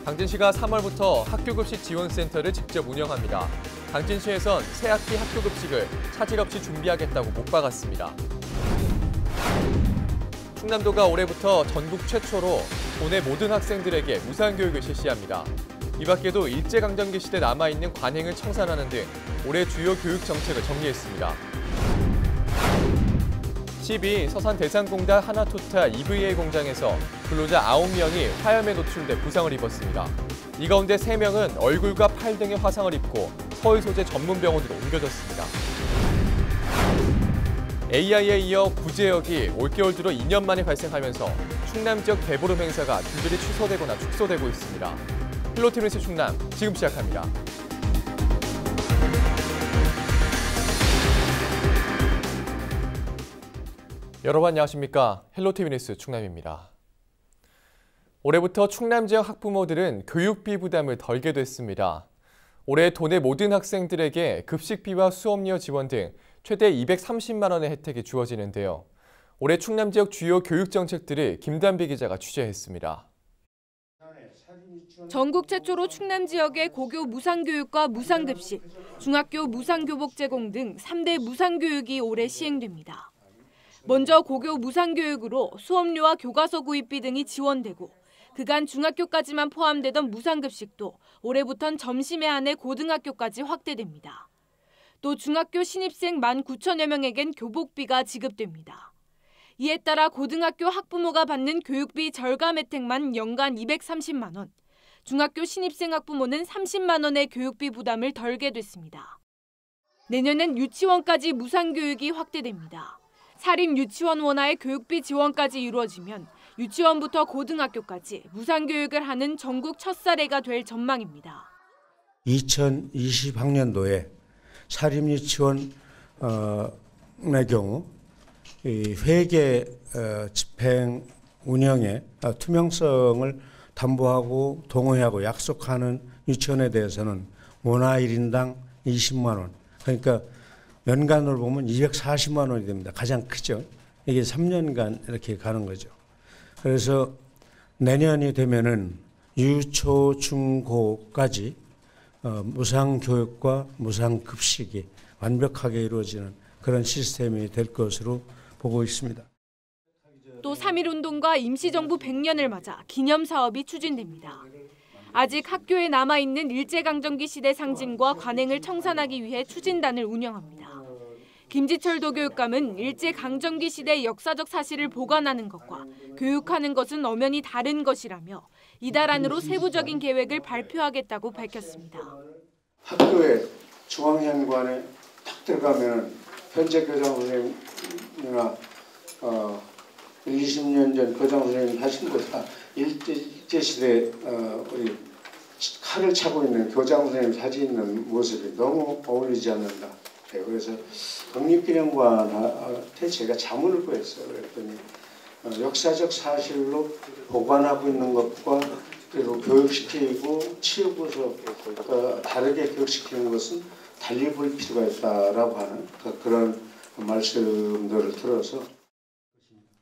당진시가 3월부터 학교급식 지원센터를 직접 운영합니다. 당진시에선 새학기 학교급식을 차질 없이 준비하겠다고 못 박았습니다. 충남도가 올해부터 전국 최초로 도내 모든 학생들에게 무상교육을 실시합니다. 이 밖에도 일제강점기 시대 남아있는 관행을 청산하는 등 올해 주요 교육 정책을 정리했습니다. 12일 서산 대산공단 하나토타 EVA 공장에서 근로자 9명이 화염에 노출돼 부상을 입었습니다. 이 가운데 3명은 얼굴과 팔 등에 화상을 입고 서울 소재 전문병원으로 옮겨졌습니다. AI에 이어 구제역이 올겨울 들어 2년 만에 발생하면서 충남 지역 대보름 행사가 줄줄이 취소되거나 축소되고 있습니다. 헬로티비 뉴스 충남 지금 시작합니다. 여러분 안녕하십니까? 헬로티비 뉴스 충남입니다. 올해부터 충남 지역 학부모들은 교육비 부담을 덜게 됐습니다. 올해 도내 모든 학생들에게 급식비와 수업료 지원 등 최대 230만 원의 혜택이 주어지는데요. 올해 충남 지역 주요 교육 정책들을 김단비 기자가 취재했습니다. 전국 최초로 충남 지역의 고교 무상교육과 무상급식, 중학교 무상교복 제공 등 3대 무상교육이 올해 시행됩니다. 먼저 고교 무상교육으로 수업료와 교과서 구입비 등이 지원되고 그간 중학교까지만 포함되던 무상급식도 올해부턴 점심에 한해 고등학교까지 확대됩니다. 또 중학교 신입생 19,000여 명에겐 교복비가 지급됩니다. 이에 따라 고등학교 학부모가 받는 교육비 절감 혜택만 연간 230만 원, 중학교 신입생 학부모는 30만 원의 교육비 부담을 덜게 됐습니다. 내년엔 유치원까지 무상교육이 확대됩니다. 사립 유치원 원화의 교육비 지원까지 이루어지면 유치원부터 고등학교까지 무상교육을 하는 전국 첫 사례가 될 전망입니다. 2020학년도에 사립유치원의 경우 회계 집행 운영의 투명성을 담보하고 동의하고 약속하는 유치원에 대해서는 원화 1인당 20만 원, 그러니까 연간으로 보면 240만 원이 됩니다. 가장 크죠. 이게 3년간 이렇게 가는 거죠. 그래서 내년이 되면은 유초, 중, 고까지 무상교육과 무상급식이 완벽하게 이루어지는 그런 시스템이 될 것으로 보고 있습니다. 또 3.1운동과 임시정부 100년을 맞아 기념사업이 추진됩니다. 아직 학교에 남아있는 일제강점기 시대 상징과 관행을 청산하기 위해 추진단을 운영합니다. 김지철 도교육감은 일제강점기 시대 역사적 사실을 보관하는 것과 교육하는 것은 엄연히 다른 것이라며 이달 안으로 세부적인 계획을 발표하겠다고 밝혔습니다. 학교에 중앙현관에 탁 들어가면 현재 교장 선생님이나 20년 전 교장 선생님 하신 거다 일제시대 우리 칼을 차고 있는 교장 선생님 사진 있는 모습이 너무 어울리지 않는다. 그래서 국립기념관한테 제가 자문을 구했어요. 그랬더니 역사적 사실로 보관하고 있는 것과 그리고 교육시키고 치우고서 다르게 교육시키는 것은 달리 볼 필요가 있다라고 하는 그런 말씀들을 들어서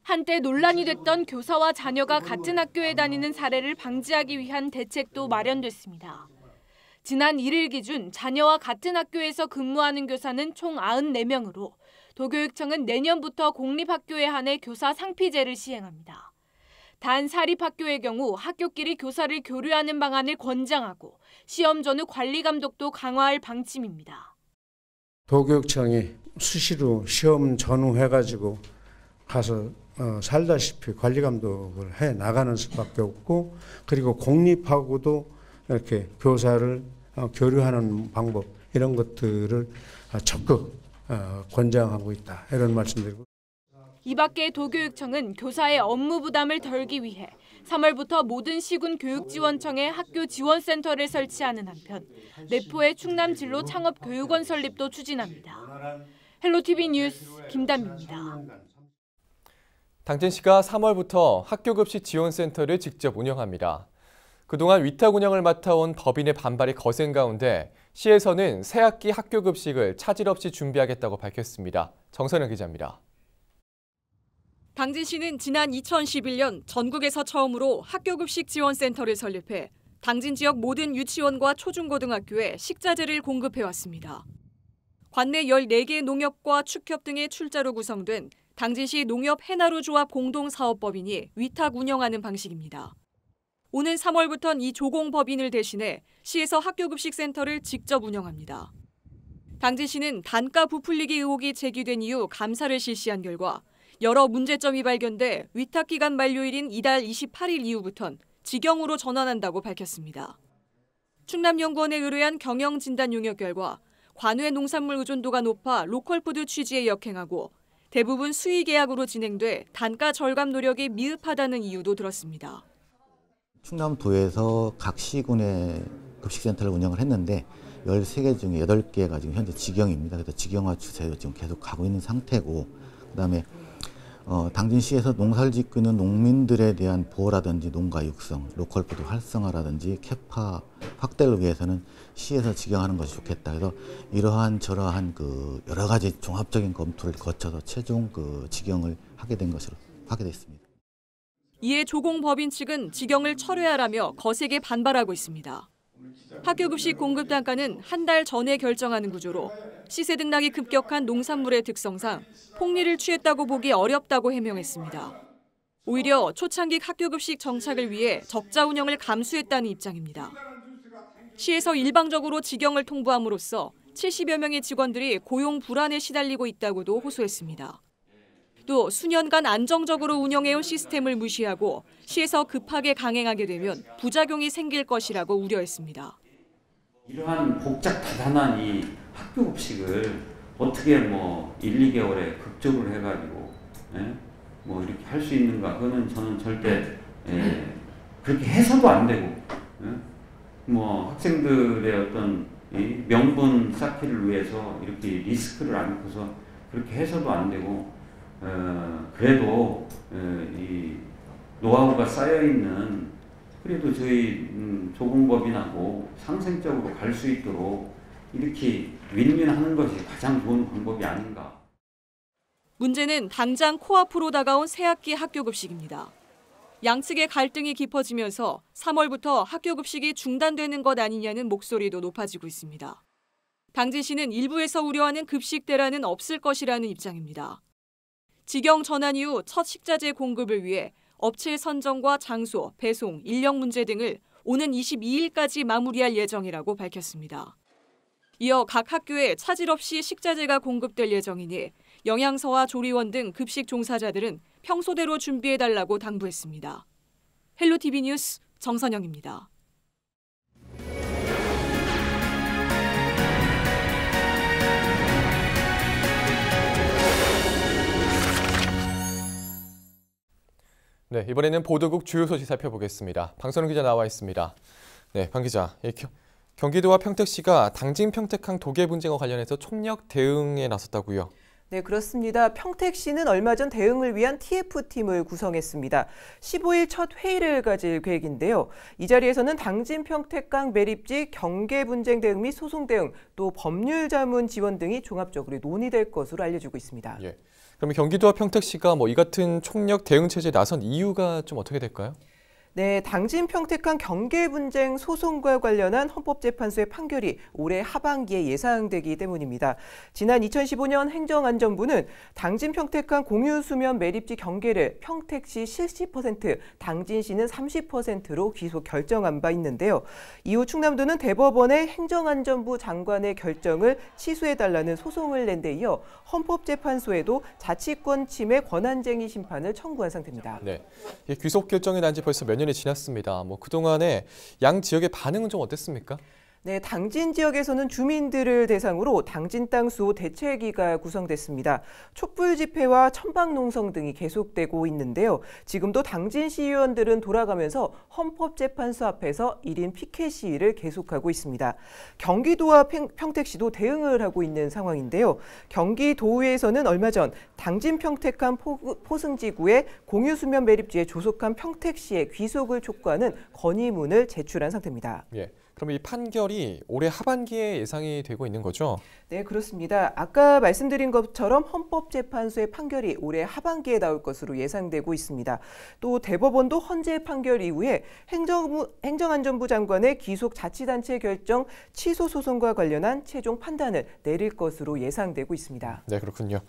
한때 논란이 됐던 교사와 자녀가 같은 학교에 다니는 사례를 방지하기 위한 대책도 마련됐습니다. 지난 1일 기준 자녀와 같은 학교에서 근무하는 교사는 총 94명으로 도교육청은 내년부터 공립학교에 한해 교사 상피제를 시행합니다. 단 사립학교의 경우 학교끼리 교사를 교류하는 방안을 권장하고 시험 전후 관리 감독도 강화할 방침입니다. 도교육청이 수시로 시험 전후 해가지고 가서 살다시피 관리 감독을 해 나가는 수밖에 없고 그리고 공립하고도 이렇게 교사를 교류하는 방법 이런 것들을 적극 권장하고 있다 이런 말씀드리고. 이 밖에 도교육청은 교사의 업무 부담을 덜기 위해 3월부터 모든 시군 교육지원청에 학교 지원센터를 설치하는 한편 내포의 충남진로 창업교육원 설립도 추진합니다. 헬로티비 뉴스 김단비입니다. 당진시가 3월부터 학교급식 지원센터를 직접 운영합니다. 그동안 위탁 운영을 맡아온 법인의 반발이 거센 가운데 시에서는 새학기 학교급식을 차질 없이 준비하겠다고 밝혔습니다. 정선영 기자입니다. 당진시는 지난 2011년 전국에서 처음으로 학교급식 지원센터를 설립해 당진 지역 모든 유치원과 초중고등학교에 식자재를 공급해왔습니다. 관내 14개 농협과 축협 등의 출자로 구성된 당진시 농협해나루조합 공동사업법인이 위탁 운영하는 방식입니다. 오는 3월부터는 이 조공법인을 대신해 시에서 학교급식센터를 직접 운영합니다. 당진시는 단가 부풀리기 의혹이 제기된 이후 감사를 실시한 결과 여러 문제점이 발견돼 위탁기간 만료일인 이달 28일 이후부턴 직영으로 전환한다고 밝혔습니다. 충남연구원에 의뢰한 경영진단 용역 결과 관외 농산물 의존도가 높아 로컬푸드 취지에 역행하고 대부분 수의 계약으로 진행돼 단가 절감 노력이 미흡하다는 이유도 들었습니다. 충남도에서 각 시군의 급식센터를 운영을 했는데 13개 중에 8개가 지금 현재 직영입니다. 그래서 직영화 추세로 지금 계속 가고 있는 상태고, 그다음에 당진시에서 농사를 짓고 있는 농민들에 대한 보호라든지 농가 육성, 로컬푸드 활성화라든지 캐파 확대를 위해서는 시에서 직영하는 것이 좋겠다. 그래서 이러한 저러한 여러 가지 종합적인 검토를 거쳐서 최종 직영을 하게 된 것으로 확인됐습니다. 이에 조공법인 측은 직영을 철회하라며 거세게 반발하고 있습니다. 학교급식 공급 단가는 한 달 전에 결정하는 구조로 시세 등락이 급격한 농산물의 특성상 폭리를 취했다고 보기 어렵다고 해명했습니다. 오히려 초창기 학교급식 정착을 위해 적자 운영을 감수했다는 입장입니다. 시에서 일방적으로 직영을 통보함으로써 70여 명의 직원들이 고용 불안에 시달리고 있다고도 호소했습니다. 또 수년간 안정적으로 운영해온 시스템을 무시하고 시에서 급하게 강행하게 되면 부작용이 생길 것이라고 우려했습니다. 이러한 복잡다단한 이 학교급식을 어떻게 1, 2개월에 급조를 해가지고 이렇게 할 수 있는가? 그거는 저는 절대 그렇게 해서도 안 되고 학생들의 어떤 명분 쌓기를 위해서 이렇게 리스크를 안고서 그렇게 해서도 안 되고. 그래도 이 노하우가 쌓여 있는 그래도 저희 조공법인하고 상생적으로 갈 수 있도록 이렇게 윈윈하는 것이 가장 좋은 방법이 아닌가. 문제는 당장 코앞으로 다가온 새학기 학교급식입니다. 양측의 갈등이 깊어지면서 3월부터 학교급식이 중단되는 것 아니냐는 목소리도 높아지고 있습니다. 당진시는 일부에서 우려하는 급식 대란은 없을 것이라는 입장입니다. 직영 전환 이후 첫 식자재 공급을 위해 업체 선정과 장소, 배송, 인력 문제 등을 오는 22일까지 마무리할 예정이라고 밝혔습니다. 이어 각 학교에 차질 없이 식자재가 공급될 예정이니 영양서와 조리원 등 급식 종사자들은 평소대로 준비해달라고 당부했습니다. 헬로티비 뉴스 정선영입니다. 네, 이번에는 보도국 주요 소식 살펴보겠습니다. 방선우 기자 나와 있습니다. 네, 방 기자. 경기도와 평택시가 당진 평택항 도계 분쟁과 관련해서 총력 대응에 나섰다고요? 네, 그렇습니다. 평택시는 얼마 전 대응을 위한 TF팀을 구성했습니다. 15일 첫 회의를 가질 계획인데요. 이 자리에서는 당진 평택강 매립지 경계 분쟁 대응 및 소송 대응, 또 법률 자문 지원 등이 종합적으로 논의될 것으로 알려지고 있습니다. 예. 그러면 경기도와 평택시가 이 같은 총력 대응 체제에 나선 이유가 좀 어떻게 될까요? 네, 당진 평택항 경계 분쟁 소송과 관련한 헌법재판소의 판결이 올해 하반기에 예상되기 때문입니다. 지난 2015년 행정안전부는 당진 평택항 공유수면 매립지 경계를 평택시 70%, 당진시는 30%로 귀속 결정한 바 있는데요. 이후 충남도는 대법원에 행정안전부 장관의 결정을 취소해달라는 소송을 낸 데 이어 헌법재판소에도 자치권 침해 권한쟁의 심판을 청구한 상태입니다. 네, 귀속 결정이 난 지 벌써 몇 년이 지났습니다. 그동안에 양 지역의 반응은 좀 어땠습니까? 네, 당진 지역에서는 주민들을 대상으로 당진 땅 수호 대책위가 구성됐습니다. 촛불 집회와 천막 농성 등이 계속되고 있는데요. 지금도 당진 시의원들은 돌아가면서 헌법재판소 앞에서 1인 피켓 시위를 계속하고 있습니다. 경기도와 평택시도 대응을 하고 있는 상황인데요. 경기도의회에서는 얼마 전 당진 평택항 포승지구의 공유수면 매립지에 조속한 평택시의 귀속을 촉구하는 건의문을 제출한 상태입니다. 예. 그럼 이 판결이 올해 하반기에 예상이 되고 있는 거죠? 네, 그렇습니다. 아까 말씀드린 것처럼 헌법재판소의 판결이 올해 하반기에 나올 것으로 예상되고 있습니다. 또 대법원도 헌재 판결 이후에 행정안전부 장관의 기속자치단체 결정 취소 소송과 관련한 최종 판단을 내릴 것으로 예상되고 있습니다. 네, 그렇군요.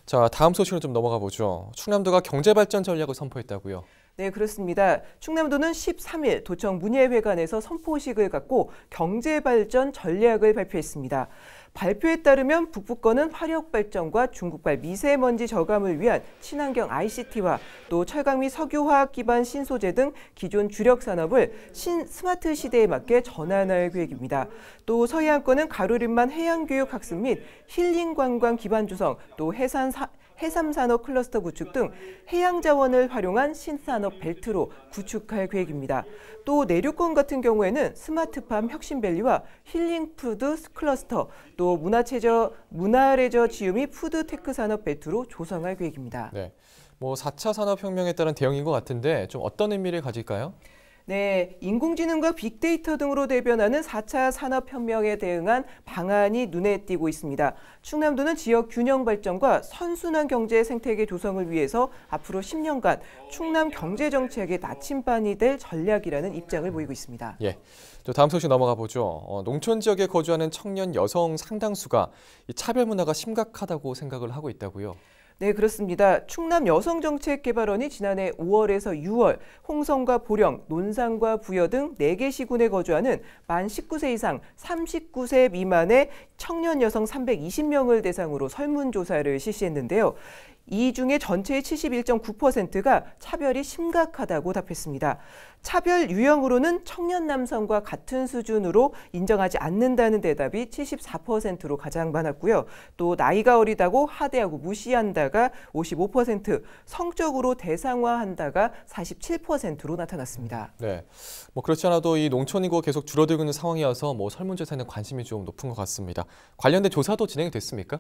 자, 다음 소식으로 좀 넘어가 보죠. 충남도가 경제발전 전략을 선포했다고요? 네, 그렇습니다. 충남도는 13일 도청 문예회관에서 선포식을 갖고 경제발전 전략을 발표했습니다. 발표에 따르면 북부권은 화력발전과 중국발 미세먼지 저감을 위한 친환경 ICT화, 또 철강 및 석유화학 기반 신소재 등 기존 주력 산업을 스마트 시대에 맞게 전환할 계획입니다. 또 서해안권은 가로림만 해양교육 학습 및 힐링관광 기반 조성, 또 해삼산업 클러스터 구축 등 해양 자원을 활용한 신산업 벨트로 구축할 계획입니다. 또 내륙권 같은 경우에는 스마트팜 혁신밸리와 힐링푸드 클러스터, 또 문화레저 지유 및 푸드테크 산업 벨트로 조성할 계획입니다. 네, 4차 산업혁명에 따른 대응인 것 같은데 좀 어떤 의미를 가질까요? 네, 인공지능과 빅데이터 등으로 대변하는 4차 산업혁명에 대응한 방안이 눈에 띄고 있습니다. 충남도는 지역 균형 발전과 선순환 경제 생태계 조성을 위해서 앞으로 10년간 충남 경제정책의 나침반이 될 전략이라는 입장을 보이고 있습니다. 예, 또 다음 소식 넘어가 보죠. 농촌 지역에 거주하는 청년 여성 상당수가 이 차별 문화가 심각하다고 생각을 하고 있다고요? 네, 그렇습니다. 충남 여성정책개발원이 지난해 5월에서 6월 홍성과 보령, 논산과 부여 등 4개 시군에 거주하는 만 19세 이상 39세 미만의 청년 여성 320명을 대상으로 설문조사를 실시했는데요. 이 중에 전체의 71.9%가 차별이 심각하다고 답했습니다. 차별 유형으로는 청년 남성과 같은 수준으로 인정하지 않는다는 대답이 74%로 가장 많았고요. 또 나이가 어리다고 하대하고 무시한다가 55%, 성적으로 대상화한다가 47%로 나타났습니다. 네, 그렇지 않아도 이 농촌 인구가 계속 줄어들고 있는 상황이어서 설문조사에는 관심이 좀 높은 것 같습니다. 관련된 조사도 진행이 됐습니까?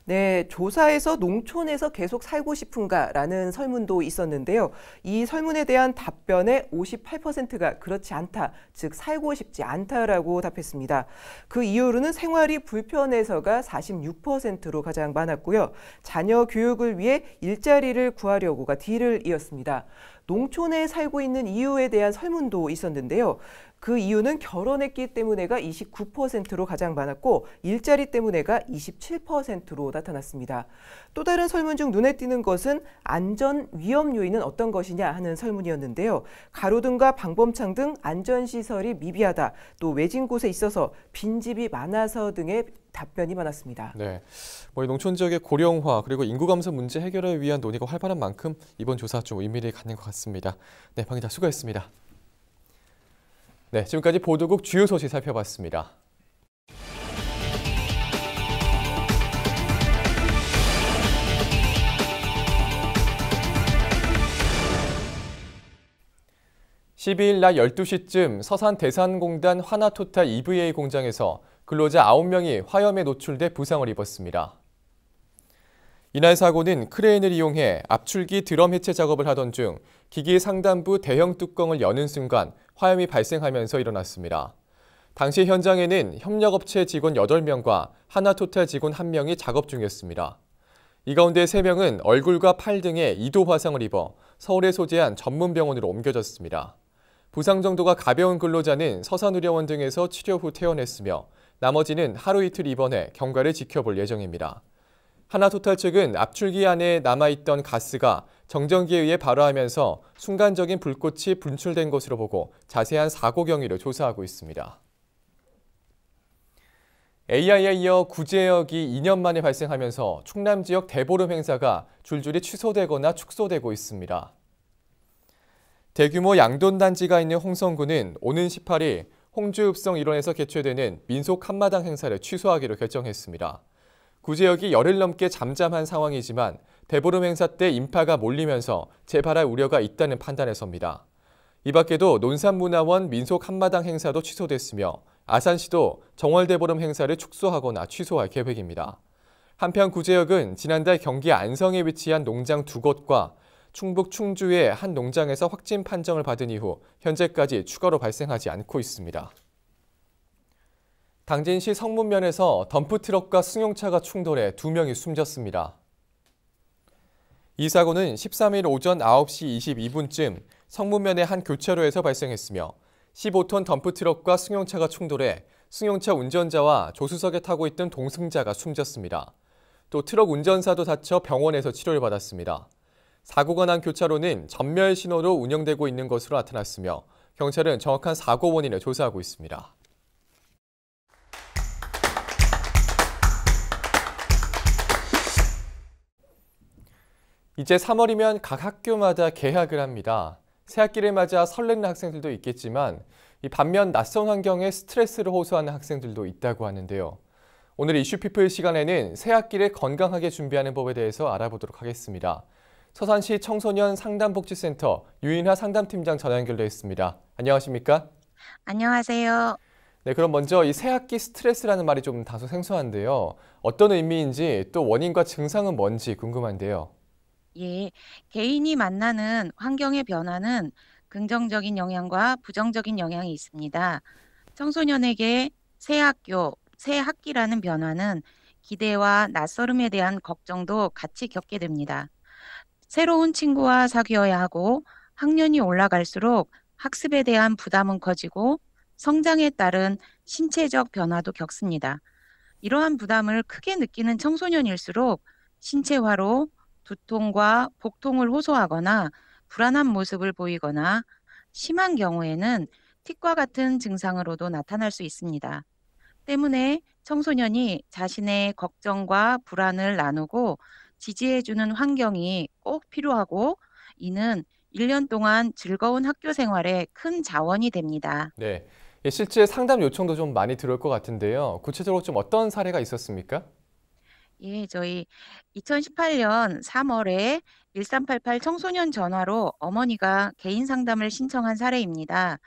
네, 조사에서 농촌에서 계속 살고 싶은가라는 설문도 있었는데요. 이 설문에 대한 답변의 58%가 그렇지 않다, 즉 살고 싶지 않다라고 답했습니다. 그 이유로는 생활이 불편해서가 46%로 가장 많았고요. 자녀 교육을 위해 일자리를 구하려고가 뒤를 이었습니다. 농촌에 살고 있는 이유에 대한 설문도 있었는데요. 그 이유는 결혼했기 때문에가 29%로 가장 많았고 일자리 때문에가 27%로 나타났습니다. 또 다른 설문 중 눈에 띄는 것은 안전 위험 요인은 어떤 것이냐 하는 설문이었는데요. 가로등과 방범창 등 안전시설이 미비하다, 또 외진 곳에 있어서 빈집이 많아서 등의 답변이 많았습니다. 네, 이 농촌 지역의 고령화 그리고 인구 감소 문제 해결을 위한 논의가 활발한 만큼 이번 조사 좀 의미를 갖는 것 같습니다. 네, 방 기자 수고했습니다. 네, 지금까지 보도국 주요 소식 살펴봤습니다. (12일) 낮 12시쯤 서산 대산공단 하나토탈 EVA 공장에서 근로자 9명이 화염에 노출돼 부상을 입었습니다. 이날 사고는 크레인을 이용해 압출기 드럼 해체 작업을 하던 중 기기 상단부 대형 뚜껑을 여는 순간 화염이 발생하면서 일어났습니다. 당시 현장에는 협력업체 직원 8명과 하나토탈 직원 1명이 작업 중이었습니다. 이 가운데 3명은 얼굴과 팔 등에 2도 화상을 입어 서울에 소재한 전문병원으로 옮겨졌습니다. 부상 정도가 가벼운 근로자는 서산의료원 등에서 치료 후 퇴원했으며 나머지는 하루 이틀 입원해 경과를 지켜볼 예정입니다. 하나토탈 측은 압출기 안에 남아있던 가스가 정전기에 의해 발화하면서 순간적인 불꽃이 분출된 것으로 보고 자세한 사고 경위를 조사하고 있습니다. AI에 이어 구제역이 2년 만에 발생하면서 충남 지역 대보름 행사가 줄줄이 취소되거나 축소되고 있습니다. 대규모 양돈단지가 있는 홍성군은 오는 18일 홍주읍성 일원에서 개최되는 민속 한마당 행사를 취소하기로 결정했습니다. 구제역이 열흘 넘게 잠잠한 상황이지만 대보름 행사 때 인파가 몰리면서 재발할 우려가 있다는 판단에서입니다. 이 밖에도 논산문화원 민속 한마당 행사도 취소됐으며 아산시도 정월대보름 행사를 축소하거나 취소할 계획입니다. 한편 구제역은 지난달 경기 안성에 위치한 농장 2곳과 충북 충주의 한 농장에서 확진 판정을 받은 이후 현재까지 추가로 발생하지 않고 있습니다. 당진시 성문면에서 덤프트럭과 승용차가 충돌해 2명이 숨졌습니다. 이 사고는 13일 오전 9시 22분쯤 성문면의 한 교차로에서 발생했으며 15톤 덤프트럭과 승용차가 충돌해 승용차 운전자와 조수석에 타고 있던 동승자가 숨졌습니다. 또 트럭 운전사도 다쳐 병원에서 치료를 받았습니다. 사고가 난 교차로는 전멸 신호로 운영되고 있는 것으로 나타났으며 경찰은 정확한 사고 원인을 조사하고 있습니다. 이제 3월이면 각 학교마다 개학을 합니다. 새학기를 맞아 설레는 학생들도 있겠지만 반면 낯선 환경에 스트레스를 호소하는 학생들도 있다고 하는데요. 오늘 이슈피플 시간에는 새학기를 건강하게 준비하는 법에 대해서 알아보도록 하겠습니다. 서산시 청소년 상담복지센터 유인하 상담팀장 전화 연결돼 있습니다. 안녕하십니까? 안녕하세요. 네, 그럼 먼저 이 새학기 스트레스라는 말이 좀 다소 생소한데요. 어떤 의미인지 또 원인과 증상은 뭔지 궁금한데요. 예, 개인이 만나는 환경의 변화는 긍정적인 영향과 부정적인 영향이 있습니다. 청소년에게 새 학교, 새 학기라는 변화는 기대와 낯설음에 대한 걱정도 같이 겪게 됩니다. 새로운 친구와 사귀어야 하고 학년이 올라갈수록 학습에 대한 부담은 커지고 성장에 따른 신체적 변화도 겪습니다. 이러한 부담을 크게 느끼는 청소년일수록 신체화로 두통과 복통을 호소하거나 불안한 모습을 보이거나 심한 경우에는 틱과 같은 증상으로도 나타날 수 있습니다. 때문에 청소년이 자신의 걱정과 불안을 나누고 지지해주는 환경이 꼭 필요하고 이는 1년 동안 즐거운 학교 생활에 큰 자원이 됩니다. 네, 실제 상담 요청도 좀 많이 들어올 것 같은데요. 구체적으로 좀 어떤 사례가 있었습니까? 예, 저희 2018년 3월에 1388 청소년 전화로 어머니가 개인 상담을 신청한 사례입니다.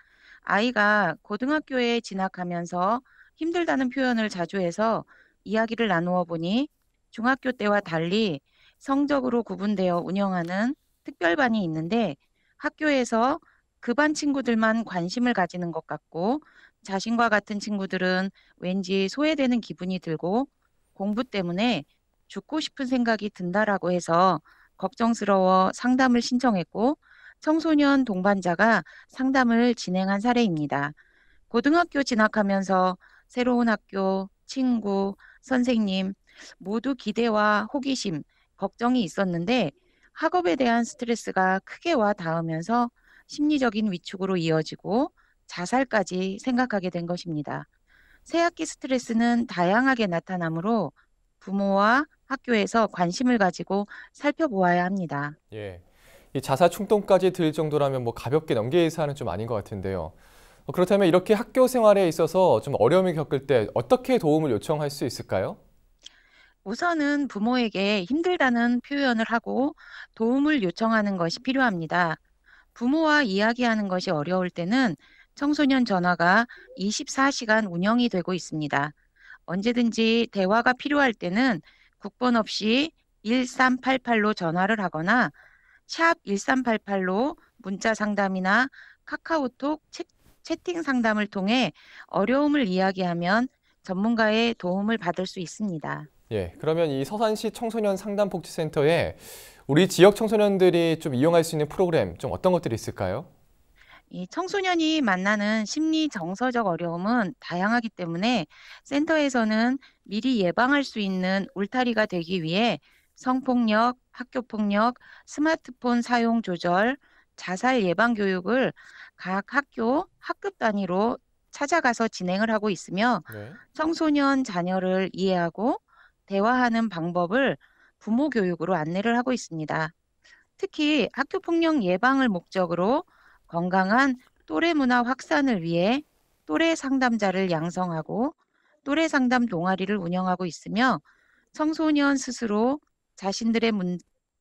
아이가 고등학교에 진학하면서 힘들다는 표현을 자주 해서 이야기를 나누어 보니 중학교 때와 달리 성적으로 구분되어 운영하는 특별반이 있는데 학교에서 그 반 친구들만 관심을 가지는 것 같고 자신과 같은 친구들은 왠지 소외되는 기분이 들고 공부 때문에 죽고 싶은 생각이 든다라고 해서 걱정스러워 상담을 신청했고 청소년 동반자가 상담을 진행한 사례입니다. 고등학교 진학하면서 새로운 학교, 친구, 선생님 모두 기대와 호기심, 걱정이 있었는데 학업에 대한 스트레스가 크게 와 닿으면서 심리적인 위축으로 이어지고 자살까지 생각하게 된 것입니다. 새학기 스트레스는 다양하게 나타나므로 부모와 학교에서 관심을 가지고 살펴보아야 합니다. 예, 이 자살 충동까지 들 정도라면 가볍게 넘길 사안은 좀 아닌 것 같은데요. 그렇다면 이렇게 학교 생활에 있어서 좀 어려움을 겪을 때 어떻게 도움을 요청할 수 있을까요? 우선은 부모에게 힘들다는 표현을 하고 도움을 요청하는 것이 필요합니다. 부모와 이야기하는 것이 어려울 때는 청소년 전화가 24시간 운영이 되고 있습니다. 언제든지 대화가 필요할 때는 국번 없이 1388로 전화를 하거나 샵 1388로 문자 상담이나 카카오톡 채팅 상담을 통해 어려움을 이야기하면 전문가의 도움을 받을 수 있습니다. 예, 그러면 이 서산시 청소년 상담복지센터에 우리 지역 청소년들이 좀 이용할 수 있는 프로그램 좀 어떤 것들이 있을까요? 이 청소년이 만나는 심리 정서적 어려움은 다양하기 때문에 센터에서는 미리 예방할 수 있는 울타리가 되기 위해 성폭력, 학교폭력, 스마트폰 사용 조절, 자살 예방 교육을 각 학교, 학급 단위로 찾아가서 진행을 하고 있으며 네. 청소년 자녀를 이해하고 대화하는 방법을 부모 교육으로 안내를 하고 있습니다. 특히 학교폭력 예방을 목적으로 건강한 또래 문화 확산을 위해 또래 상담자를 양성하고 또래 상담 동아리를 운영하고 있으며 청소년 스스로 자신들의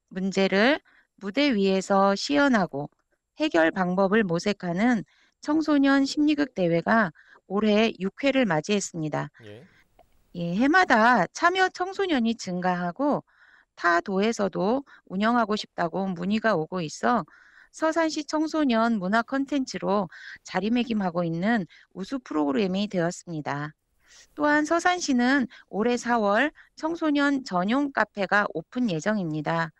문제를 무대 위에서 시연하고 해결 방법을 모색하는 청소년 심리극 대회가 올해 6회를 맞이했습니다. 예. 예, 해마다 참여 청소년이 증가하고 타 도에서도 운영하고 싶다고 문의가 오고 있어 서산시 청소년 문화 콘텐츠로 자리매김하고 있는 우수 프로그램이 되었습니다. 또한 서산시는 올해 4월 청소년 전용 카페가 오픈 예정입니다.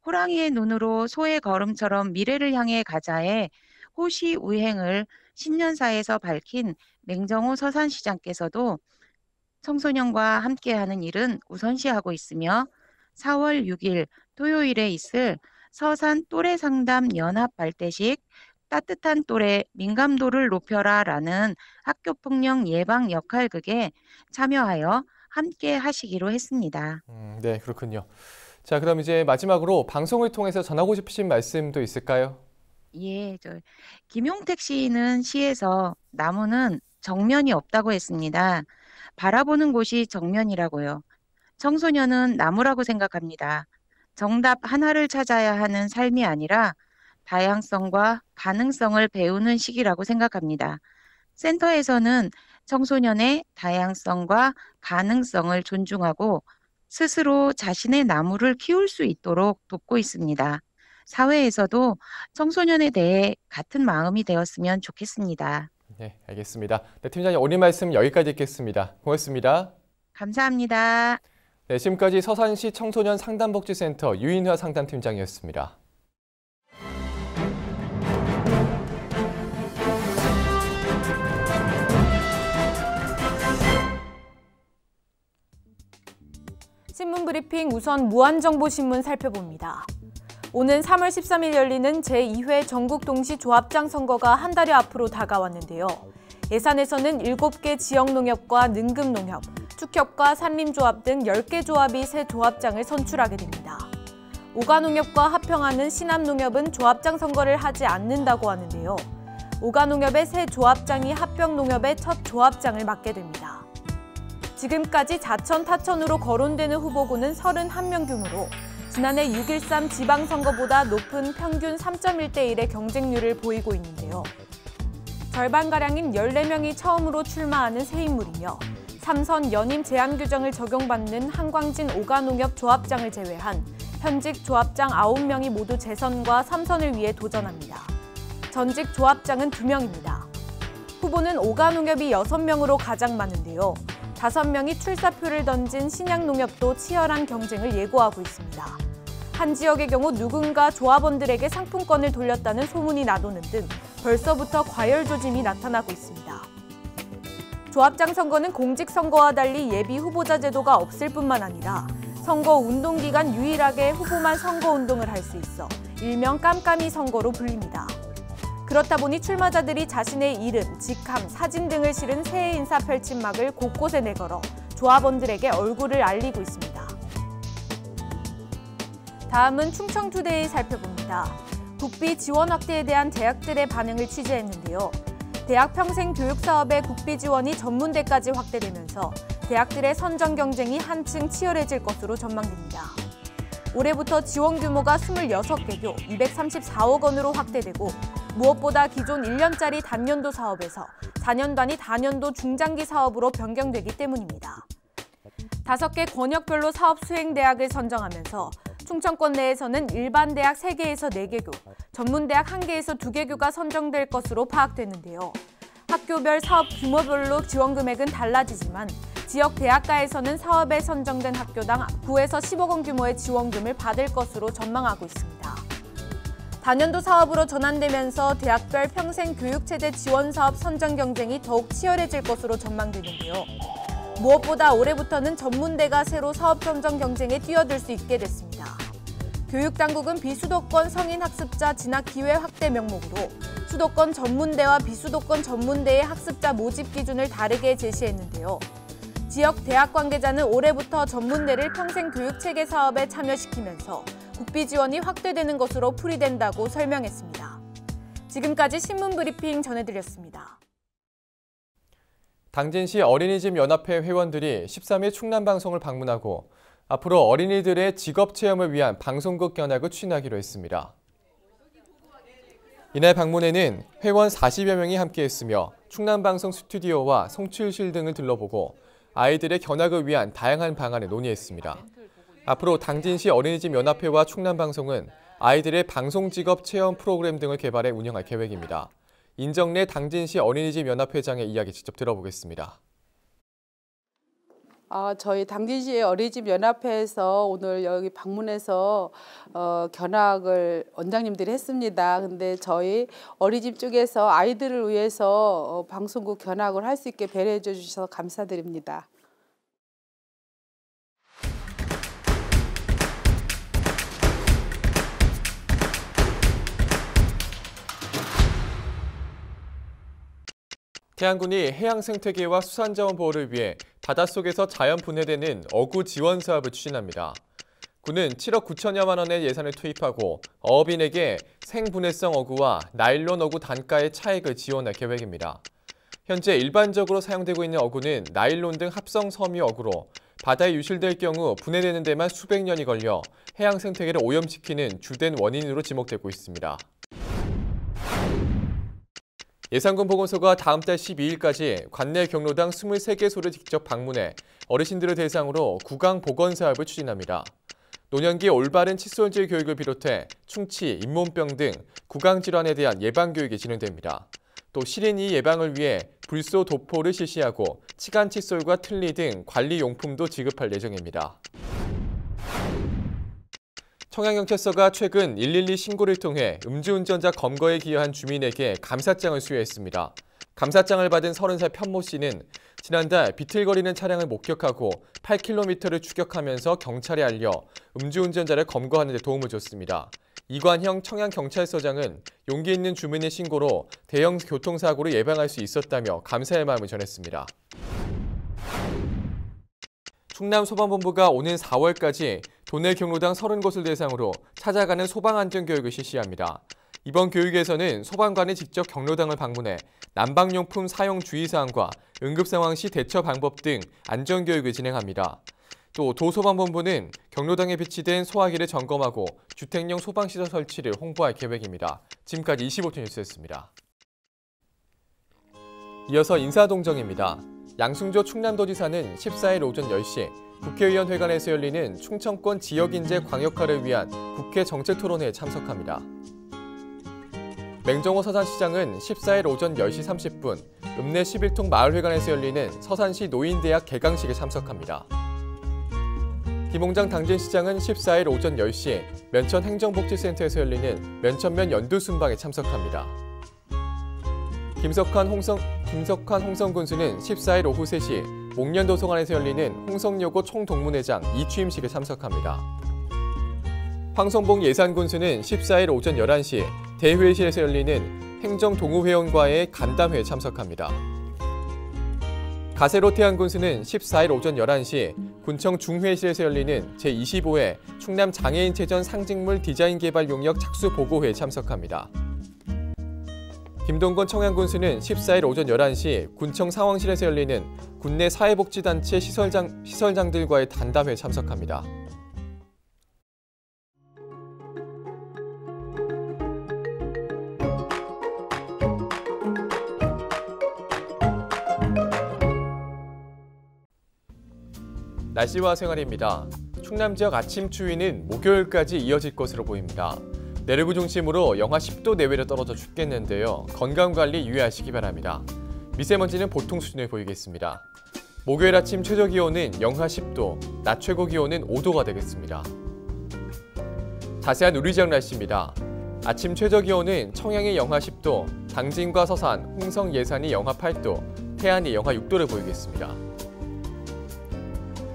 호랑이의 눈으로 소의 걸음처럼 미래를 향해 가자해 호시 우행을 신년사에서 밝힌 맹정호 서산시장께서도 청소년과 함께하는 일은 우선시하고 있으며 4월 6일 토요일에 있을 서산 또래상담 연합 발대식 따뜻한 또래 민감도를 높여라라는 학교폭력 예방 역할극에 참여하여 함께 하시기로 했습니다. 네, 그렇군요. 자, 그럼 이제 마지막으로 방송을 통해서 전하고 싶으신 말씀도 있을까요? 예, 김용택 시인은 시에서 나무는 정면이 없다고 했습니다. 바라보는 곳이 정면이라고요. 청소년은 나무라고 생각합니다. 정답 하나를 찾아야 하는 삶이 아니라 다양성과 가능성을 배우는 시기라고 생각합니다. 센터에서는 청소년의 다양성과 가능성을 존중하고 스스로 자신의 나무를 키울 수 있도록 돕고 있습니다. 사회에서도 청소년에 대해 같은 마음이 되었으면 좋겠습니다. 네, 알겠습니다. 네, 팀장님 오늘 말씀 여기까지 듣겠습니다. 고맙습니다. 감사합니다. 네, 지금까지 서산시 청소년 상담복지센터 유인화 상담팀장이었습니다. 신문 브리핑 우선 무한정보신문 살펴봅니다. 오는 3월 13일 열리는 제2회 전국 동시 조합장 선거가 한 달여 앞으로 다가왔는데요. 예산에서는 7개 지역농협과 능금농협, 축협과 산림조합 등 10개 조합이 새 조합장을 선출하게 됩니다. 오가농협과 합평하는 신암농협은 조합장 선거를 하지 않는다고 하는데요. 오가농협의 새 조합장이 합평농협의 첫 조합장을 맡게 됩니다. 지금까지 자천, 타천으로 거론되는 후보군은 31명 규모로 지난해 6.13 지방선거보다 높은 평균 3.1대1의 경쟁률을 보이고 있는데요. 절반가량인 14명이 처음으로 출마하는 새 인물이며 3선 연임 제한 규정을 적용받는 한광진 오가농협 조합장을 제외한 현직 조합장 9명이 모두 재선과 3선을 위해 도전합니다. 전직 조합장은 2명입니다. 후보는 오가농협이 6명으로 가장 많은데요. 5명이 출사표를 던진 신양농협도 치열한 경쟁을 예고하고 있습니다. 한 지역의 경우 누군가 조합원들에게 상품권을 돌렸다는 소문이 나도는 등 벌써부터 과열 조짐이 나타나고 있습니다. 조합장 선거는 공직선거와 달리 예비 후보자 제도가 없을 뿐만 아니라 선거 운동 기간 유일하게 후보만 선거운동을 할 수 있어 일명 깜깜이 선거로 불립니다. 그렇다 보니 출마자들이 자신의 이름, 직함, 사진 등을 실은 새해 인사 펼침막을 곳곳에 내걸어 조합원들에게 얼굴을 알리고 있습니다. 다음은 충청투데이 살펴봅니다. 국비 지원 확대에 대한 대학들의 반응을 취재했는데요. 대학 평생 교육 사업의 국비 지원이 전문대까지 확대되면서 대학들의 선정 경쟁이 한층 치열해질 것으로 전망됩니다. 올해부터 지원 규모가 26개교 234억 원으로 확대되고 무엇보다 기존 1년짜리 단년도 사업에서 4년 단위 단년도 중장기 사업으로 변경되기 때문입니다. 5개 권역별로 사업 수행 대학을 선정하면서 충청권 내에서는 일반 대학 3개에서 4개교, 전문대학 1개에서 2개교가 선정될 것으로 파악되는데요. 학교별 사업 규모별로 지원 금액은 달라지지만 지역 대학가에서는 사업에 선정된 학교당 9에서 10억 원 규모의 지원금을 받을 것으로 전망하고 있습니다. 단년도 사업으로 전환되면서 대학별 평생 교육체제 지원 사업 선정 경쟁이 더욱 치열해질 것으로 전망되는데요. 무엇보다 올해부터는 전문대가 새로 사업 선정 경쟁에 뛰어들 수 있게 됐습니다. 교육당국은 비수도권 성인학습자 진학 기회 확대 명목으로 수도권 전문대와 비수도권 전문대의 학습자 모집 기준을 다르게 제시했는데요. 지역 대학 관계자는 올해부터 전문대를 평생 교육체계 사업에 참여시키면서 국비 지원이 확대되는 것으로 풀이된다고 설명했습니다. 지금까지 신문 브리핑 전해드렸습니다. 당진시 어린이집 연합회 회원들이 13일 충남방송을 방문하고 앞으로 어린이들의 직업체험을 위한 방송국 견학을 추진하기로 했습니다. 이날 방문에는 회원 40여 명이 함께했으며 충남방송 스튜디오와 송출실 등을 둘러보고 아이들의 견학을 위한 다양한 방안을 논의했습니다. 앞으로 당진시 어린이집 연합회와 충남방송은 아이들의 방송직업 체험 프로그램 등을 개발해 운영할 계획입니다. 인정래 당진시 어린이집 연합회장의 이야기 직접 들어보겠습니다. 저희 당진시 어린이집 연합회에서 오늘 여기 방문해서 견학을 원장님들이 했습니다. 근데 저희 어린이집 쪽에서 아이들을 위해서 방송국 견학을 할 수 있게 배려해 주셔서 감사드립니다. 태안군이 해양 생태계와 수산자원 보호를 위해 바닷속에서 자연 분해되는 어구 지원 사업을 추진합니다. 군은 7억 9천여만 원의 예산을 투입하고 어업인에게 생분해성 어구와 나일론 어구 단가의 차익을 지원할 계획입니다. 현재 일반적으로 사용되고 있는 어구는 나일론 등 합성 섬유 어구로 바다에 유실될 경우 분해되는 데만 수백 년이 걸려 해양 생태계를 오염시키는 주된 원인으로 지목되고 있습니다. 예산군 보건소가 다음 달 12일까지 관내 경로당 23개소를 직접 방문해 어르신들을 대상으로 구강 보건 사업을 추진합니다. 노년기 올바른 칫솔질 교육을 비롯해 충치, 잇몸병 등 구강 질환에 대한 예방 교육이 진행됩니다. 또 실인이 예방을 위해 불소 도포를 실시하고 치간 칫솔과 틀니 등 관리 용품도 지급할 예정입니다. 청양경찰서가 최근 112 신고를 통해 음주운전자 검거에 기여한 주민에게 감사장을 수여했습니다. 감사장을 받은 30살 편모 씨는 지난달 비틀거리는 차량을 목격하고 8km를 추격하면서 경찰에 알려 음주운전자를 검거하는 데 도움을 줬습니다. 이관형 청양경찰서장은 용기 있는 주민의 신고로 대형 교통사고를 예방할 수 있었다며 감사의 마음을 전했습니다. 충남소방본부가 오는 4월까지 도내 경로당 30곳을 대상으로 찾아가는 소방안전교육을 실시합니다. 이번 교육에서는 소방관이 직접 경로당을 방문해 난방용품 사용 주의사항과 응급상황 시 대처 방법 등 안전교육을 진행합니다. 또 도소방본부는 경로당에 배치된 소화기를 점검하고 주택용 소방시설 설치를 홍보할 계획입니다. 지금까지 25초 뉴스였습니다. 이어서 인사동정입니다. 양승조 충남도지사는 14일 오전 10시 국회의원회관에서 열리는 충청권 지역인재 광역화를 위한 국회 정책토론회에 참석합니다. 맹정호 서산시장은 14일 오전 10시 30분 읍내 11통 마을회관에서 열리는 서산시 노인대학 개강식에 참석합니다. 김홍장 당진시장은 14일 오전 10시 면천 행정복지센터에서 열리는 면천면 연두순방에 참석합니다. 김석환 홍성 군수는 14일 오후 3시 목련도서관에서 열리는 홍성여고 총동문회장 이취임식에 참석합니다. 황성봉 예산군수는 14일 오전 11시 대회의실에서 열리는 행정동우회원과의 간담회에 참석합니다. 가세로 태안군수는 14일 오전 11시 군청 중회의실에서 열리는 제25회 충남장애인체전 상징물 디자인 개발 용역 착수 보고회에 참석합니다. 김동건 청양군수는 14일 오전 11시 군청 상황실에서 열리는 군내 사회복지단체 시설장들과의 단담회에 참석합니다. 날씨와 생활입니다. 충남 지역 아침 추위는 목요일까지 이어질 것으로 보입니다. 내륙을 중심으로 영하 10도 내외로 떨어져 춥겠는데요. 건강관리 유의하시기 바랍니다. 미세먼지는 보통 수준을 보이겠습니다. 목요일 아침 최저기온은 영하 10도, 낮 최고기온은 5도가 되겠습니다. 자세한 우리 지역 날씨입니다. 아침 최저기온은 청양이 영하 10도, 당진과 서산, 홍성, 예산이 영하 8도, 태안이 영하 6도를 보이겠습니다.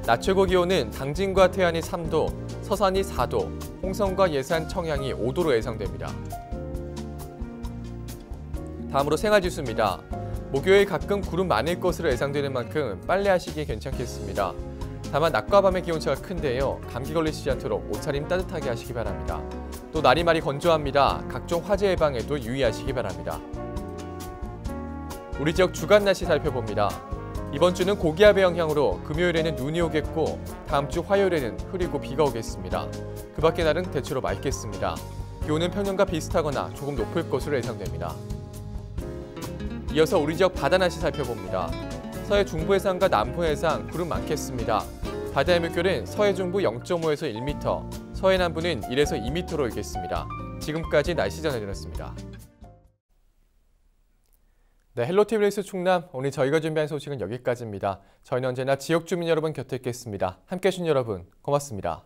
낮 최고기온은 당진과 태안이 3도, 서산이 4도, 홍성과 예산, 청양이 5도로 예상됩니다. 다음으로 생활지수입니다. 목요일 가끔 구름 많을 것으로 예상되는 만큼 빨래하시기에 괜찮겠습니다. 다만 낮과 밤의 기온차가 큰데요. 감기 걸리시지 않도록 옷차림 따뜻하게 하시기 바랍니다. 또 날이 많이 건조합니다. 각종 화재 예방에도 유의하시기 바랍니다. 우리 지역 주간 날씨 살펴봅니다. 이번 주는 고기압의 영향으로 금요일에는 눈이 오겠고 다음 주 화요일에는 흐리고 비가 오겠습니다. 그 밖의 날은 대체로 맑겠습니다. 기온은 평년과 비슷하거나 조금 높을 것으로 예상됩니다. 이어서 우리 지역 바다 날씨 살펴봅니다. 서해 중부 해상과 남부 해상 구름 많겠습니다. 바다의 물결은 서해 중부 0.5에서 1m, 서해 남부는 1에서 2m로 일겠습니다. 지금까지 날씨 전해드렸습니다. 네, 헬로티비 뉴스 충남, 오늘 저희가 준비한 소식은 여기까지입니다. 저희는 언제나 지역 주민 여러분 곁에 있겠습니다. 함께해 주신 여러분 고맙습니다.